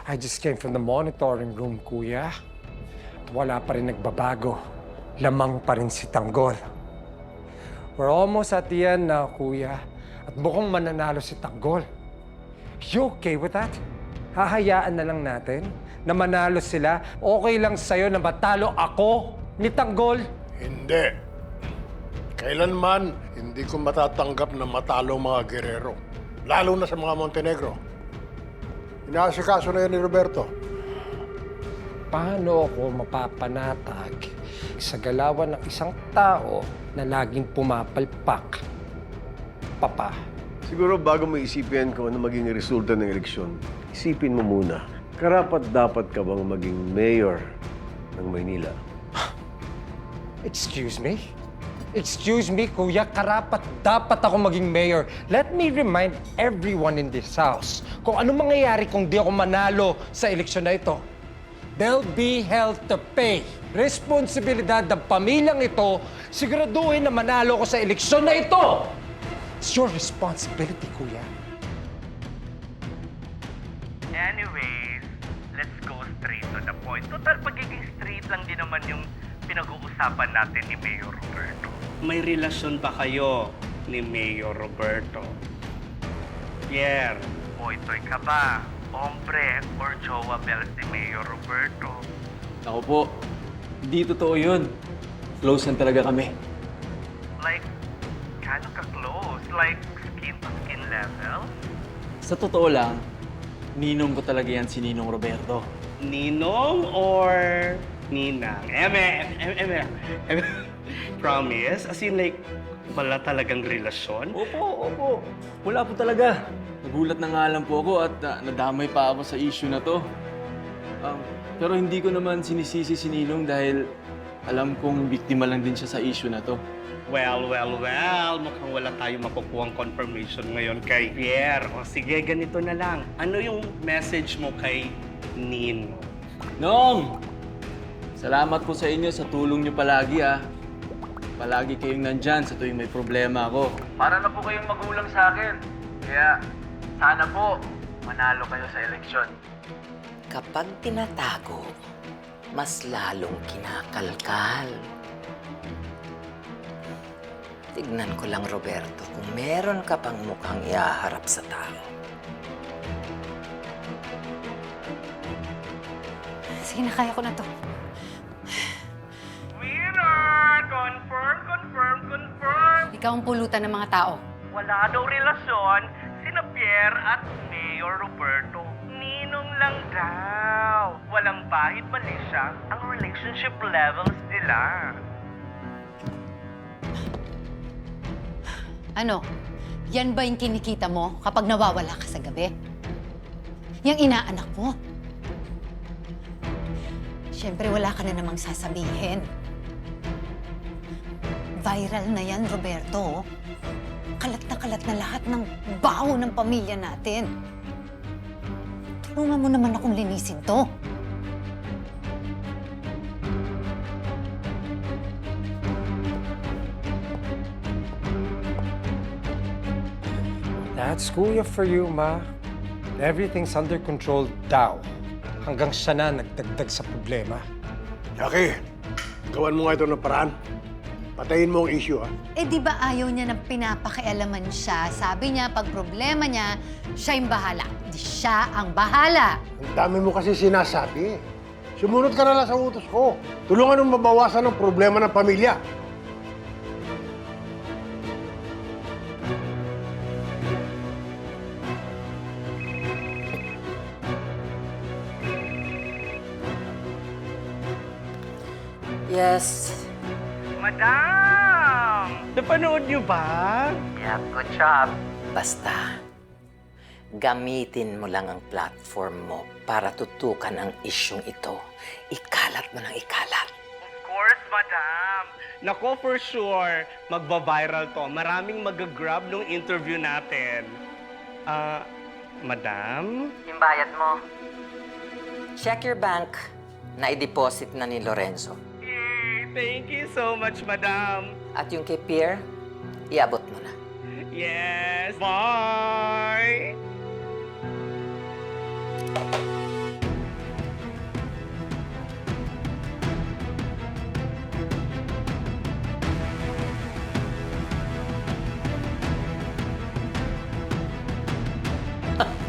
I just came from the monitoring room, kuya. At wala pa rin nagbabago. Lamang pa rin si Tanggol. We're almost at the end now, kuya. At mukhang mananalo si Tanggol. You okay with that? Hahayaan na lang natin na manalo sila? Okay lang sa'yo na matalo ako ni Tanggol? Hindi. Kailanman, hindi ko matatanggap na matalo ang mga Guerrero. Lalo na sa mga Montenegro. Inaasikaso na yan ni Roberto. Paano ako mapapanatag sa galawan ng isang tao na laging pumapalpak? Papa. Siguro bago mo isipin ko ano maging resulta ng eleksyon, isipin mo muna, karapat-dapat ka bang maging mayor ng Maynila? Excuse me? Excuse me, kuya, karapat-dapat ako maging mayor. Let me remind everyone in this house kung ano mangyayari kung di ako manalo sa eleksyon na ito. There'll be hell to pay. Responsibilidad ng pamilyang ito, siguraduhin na manalo ko sa eleksyon na ito. It's your responsibility, kuya. Anyways, let's go straight to the point. Total, pagiging straight lang din naman yung pinag-uusapan natin ni Mayor Roberto. May relasyon ba kayo ni Mayor Roberto? Pierre, boy-toy ka ba? Hombre or jowa bells ni Mayor Roberto? Ako po, hindi totoo yun. Close lang talaga kami. Like, kano ka-close? Like, skin-to-skin level? Sa totoo lang, ninong ko talaga yan si Ninong Roberto. Ninong or Ninang? Promise? As in like, wala talagang relasyon? Opo. Wala po talaga. Nagulat na nga lang po ako at nadamay pa ako sa issue na to. Pero hindi ko naman sinisisi si Ninong dahil alam kong biktima lang din siya sa issue na to. Well. Mukhang wala tayong makukuhang confirmation ngayon kay Pierre. O sige, ganito na lang. Ano yung message mo kay Nino? Nong! Salamat po sa inyo sa tulong niyo palagi Palagi kayong nandyan sa tuwing may problema ako. Para na po kayong magulang sa akin. Kaya sana po manalo kayo sa eleksyon. Kapag tinatago, mas lalong kinakalkal. Tignan ko lang, Roberto, kung meron ka pang mukhang iaharap sa tao. Sige na, kaya ko na to. Winner! Confirm! Ikaw ang pulutan ng mga tao. Wala daw relasyon sina Pierre at Mayor Roberto. Ninong lang daw. Walang bahid mali siya ang relationship levels nila. Ano? Yan ba yung kinikita mo kapag nawawala ka sa gabi? Yang inaanak mo? Siyempre, wala ka na namang sasabihin. Viral na yan, Roberto. Kalat na lahat ng baho ng pamilya natin. Tulungan mo naman akong linisin to. That's kuya for you, ma. Everything's under control daw. Hanggang siya na nagdagdag sa problema. Jackie, gawan mo nga ito ng paraan. Patayin mo ang issue, ha? Eh, di ba ayaw niya ng pinapakialaman siya? Sabi niya, pag problema niya, siya yung bahala. Di siya ang bahala. Ang dami mo kasi sinasabi. Sumunod ka na lang sa utos ko. Tulungan mong mabawasan ang problema ng pamilya. Yes, Madam! Napanood niyo ba? yeah, good job. Basta, gamitin mo lang ang platform mo para tutukan ang isyong ito. Ikalat mo ng ikalat. Of course, Madam. Nako, for sure, magba-viral to. Maraming mag-grab nung interview natin. Madam? Yung bayad mo. Check your bank na i-deposit na ni Lorenzo. Yay! Thank you so much, Madam. At yung kay Pierre, iabot mo na. Yes! Bye! Ha